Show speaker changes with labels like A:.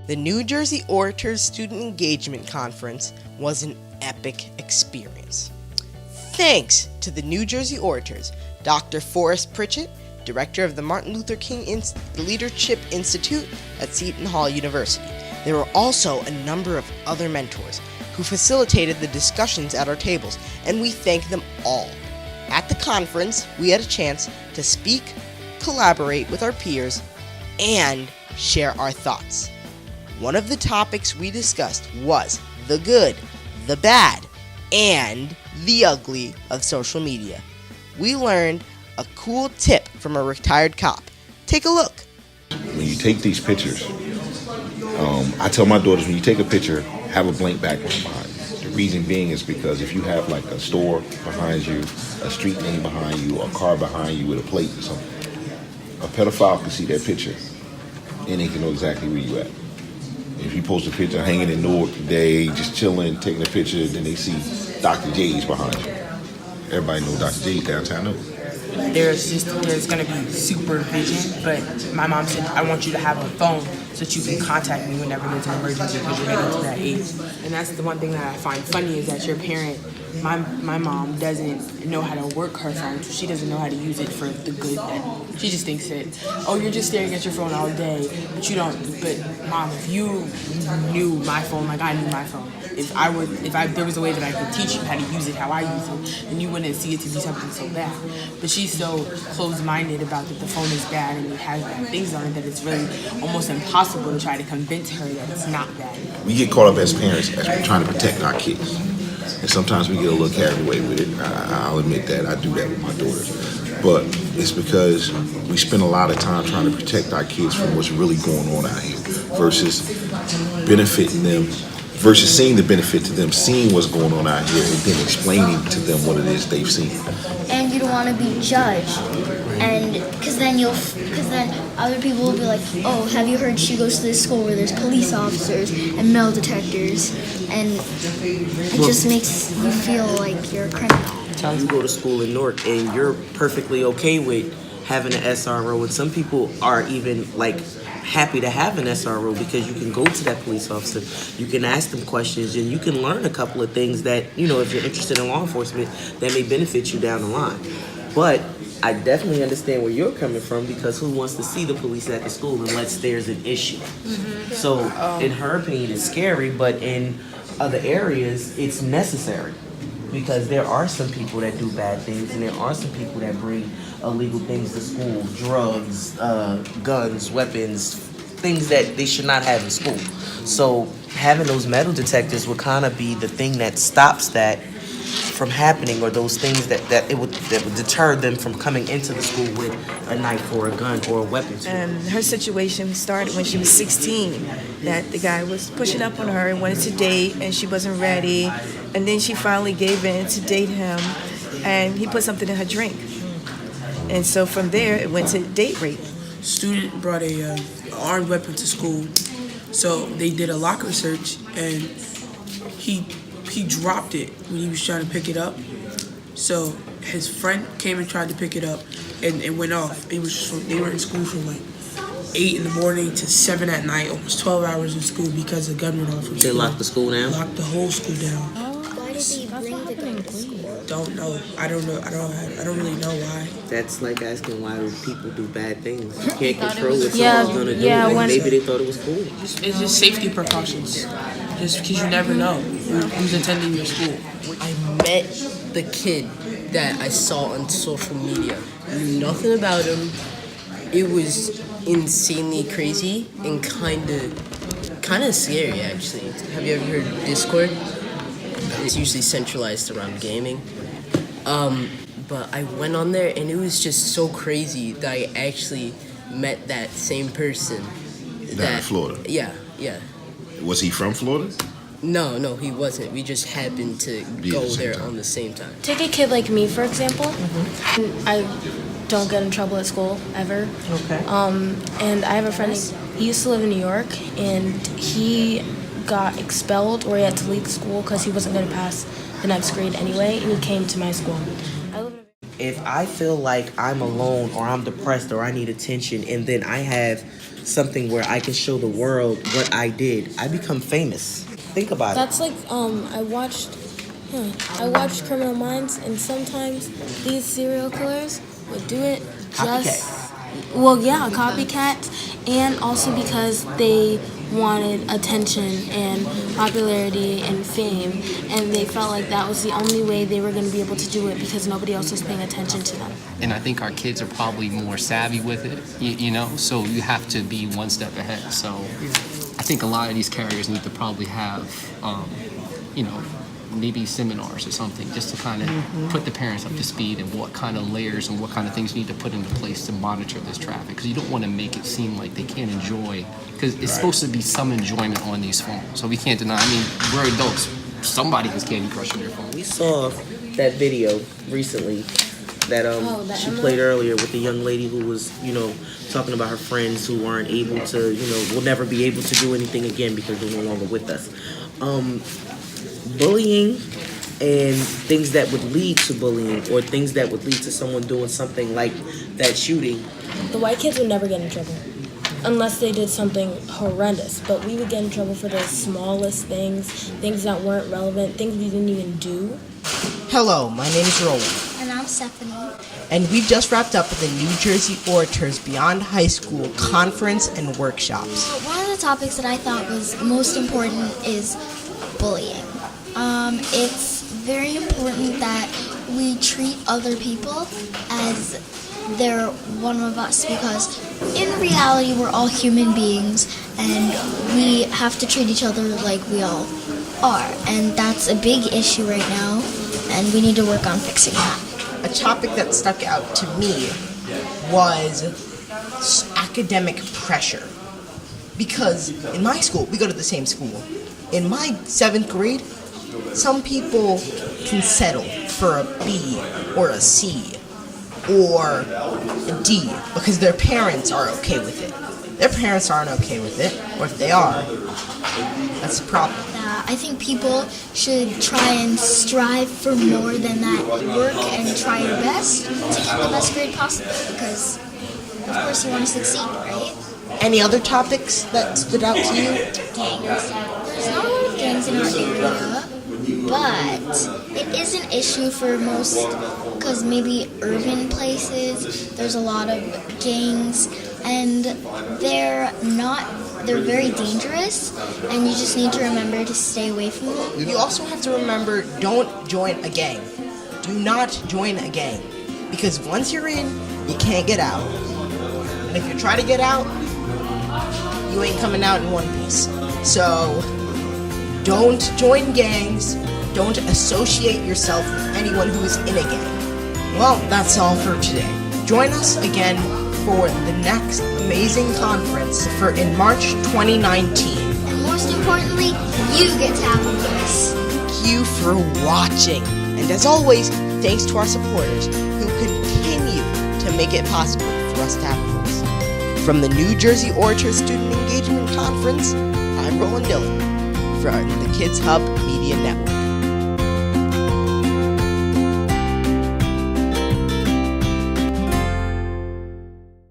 A: The New Jersey Orators Student Engagement Conference was an epic experience. Thanks to the New Jersey Orators, Dr. Forrest Pritchett, Director of the Martin Luther King Leadership Institute at Seton Hall University. There were also a number of other mentors who facilitated the discussions at our tables, and we thank them all. At the conference, we had a chance to speak, collaborate with our peers, and share our thoughts. One of the topics we discussed was the good, the bad, and the ugly of social media. We learned a cool tip from a retired cop. Take a look.
B: When you take these pictures, I tell my daughters, when you take a picture, have a blank background behind you. The reason being is because if you have like a store behind you, a street name behind you, a car behind you with a plate or something, a pedophile can see that picture and they can know exactly where you at. If you post a picture hanging in Newark today, just chilling, taking a picture, then they see Dr. J's behind you. Everybody knows Dr. J's downtown Newark.
C: There's going to be supervision, but my mom said, I want you to have a phone so that you can contact me whenever there's an emergency because you're getting to that age. And that's the one thing that I find funny is that your parent, my mom doesn't know how to work her phone. She doesn't know how to use it for the good. That she just thinks that, oh, you're just staring at your phone all day, but you don't. But mom, if you knew my phone like I knew my phone, if there was a way that I could teach you how to use it, how I use it, then you wouldn't see it to be something so bad. But she's so closed-minded about that the phone is bad and it has bad things on it that it's really almost impossible to try to convince her that it's not bad.
B: We get caught up as parents as we're trying to protect our kids. And sometimes we get a little carried away with it. I'll admit that. I do that with my daughters. But it's because we spend a lot of time trying to protect our kids from what's really going on out here versus benefiting them, versus seeing the benefit to them, seeing what's going on out here, and then explaining to them what it is they've seen.
D: And you don't want to be judged, and because then other people will be like, oh, have you heard she goes to this school where there's police officers and metal detectors, and it just makes you feel like you're a criminal.
E: You go to school in Newark and you're perfectly okay with having an SRO, and some people are even like happy to have an SRO because you can go to that police officer, you can ask them questions, and you can learn a couple of things that, if you're interested in law enforcement, that may benefit you down the line. But I definitely understand where you're coming from because who wants to see the police at the school unless there's an issue? Mm-hmm. So in her opinion, it's scary, but in other areas, it's necessary. Because there are some people that do bad things, and there are some people that bring illegal things to school, drugs, guns, weapons, things that they should not have in school. So having those metal detectors would kind of be the thing that stops that from happening, or those things that would deter them from coming into the school with a knife or a gun or a weapon.
F: And her situation started when she was 16, that the guy was pushing up on her and wanted to date, and she wasn't ready. And then she finally gave in to date him, and he put something in her drink. And so from there, it went to date rape.
C: Student brought a armed weapon to school, so they did a locker search, and he dropped it when he was trying to pick it up. So his friend came and tried to pick it up, and it went off. They were in school from like 8 in the morning to 7 at night, almost 12 hours in school because the gun went off from school.
E: They locked the school down?
C: Locked the whole school down.
D: Why did they bring the gun to school?
C: Don't know. I don't know. I don't really know why.
E: That's like asking why people do bad things. You can't control what someone's gonna do. Maybe they thought it was cool.
C: It's just safety precautions. Just because you never know who's attending your school.
G: I met the kid that I saw on social media. Knew nothing about him. It was insanely crazy and kind of scary, actually. Have you ever heard of Discord? It's usually centralized around gaming. But I went on there and it was just so crazy that I actually met that same person.
B: Down in Florida?
G: Yeah.
B: Was he from Florida?
G: No, he wasn't. We just happened to go there on the same time.
H: Take a kid like me, for example. I don't get in trouble at school, ever.
E: Okay.
H: And I have a friend, he used to live in New York, and he got expelled, or he had to leave school because he wasn't going to pass the next grade anyway, and he came to my school.
E: If I feel like I'm alone, or I'm depressed, or I need attention, and then I have something where I can show the world what I did, I become famous. Think about it.
H: That's like I watched Criminal Minds, and sometimes these serial killers would do it copycats, and also because they wanted attention and popularity and fame, and they felt like that was the only way they were going to be able to do it because nobody else was paying attention to them.
I: And I think our kids are probably more savvy with it, you know, so you have to be one step ahead. So I think a lot of these carriers need to probably have, you know, maybe seminars or something just to kind of put the parents up to speed and what kind of layers and what kind of things you need to put into place to monitor this traffic, because you don't want to make it seem like they can't enjoy, because it's supposed to be some enjoyment on these phones, so we can't deny. I mean, we're adults, somebody was Candy Crushing their phone.
E: We saw that video recently that she played earlier with the young lady who was, you know, talking about her friends who aren't able to, you know, will never be able to do anything again because they're no longer with us. Bullying and things that would lead to bullying, or things that would lead to someone doing something like that shooting.
H: The white kids would never get in trouble unless they did something horrendous, but we would get in trouble for the smallest things that weren't relevant, things we didn't even do.
A: Hello, my name is Roland.
D: And I'm Stephanie.
A: And we've just wrapped up with the New Jersey Orators Beyond High School Conference and Workshops.
D: One of the topics that I thought was most important is bullying. It's very important that we treat other people as they're one of us, because in reality we're all human beings and we have to treat each other like we all are, and that's a big issue right now and we need to work on fixing that.
A: A topic that stuck out to me was academic pressure, because in my school, we go to the same school, in my 7th grade, some people can settle for a B or a C or a D because their parents are okay with it. Their parents aren't okay with it, or if they are, that's a problem.
D: I think people should try and strive for more than that. Work and try your best to get the best grade possible, because of course you want to succeed, right?
A: Any other topics that stood out to you?
D: Gangs. There's not a lot of gangs in our area, but it is an issue for most, because maybe urban places, there's a lot of gangs, and they're very dangerous, and you just need to remember to stay away from them.
A: You also have to remember, don't join a gang. Do not join a gang, because once you're in, you can't get out. And if you try to get out, you ain't coming out in one piece. So, don't join gangs. Don't associate yourself with anyone who is in a gang. Well, that's all for today. Join us again for the next amazing conference in March 2019.
D: And most importantly, you get to have a voice.
A: Thank you for watching. And as always, thanks to our supporters who continue to make it possible for us to have a voice. From the New Jersey Orators Student Engagement Conference, I'm Roland Dillon from the Kids Hub Media Network.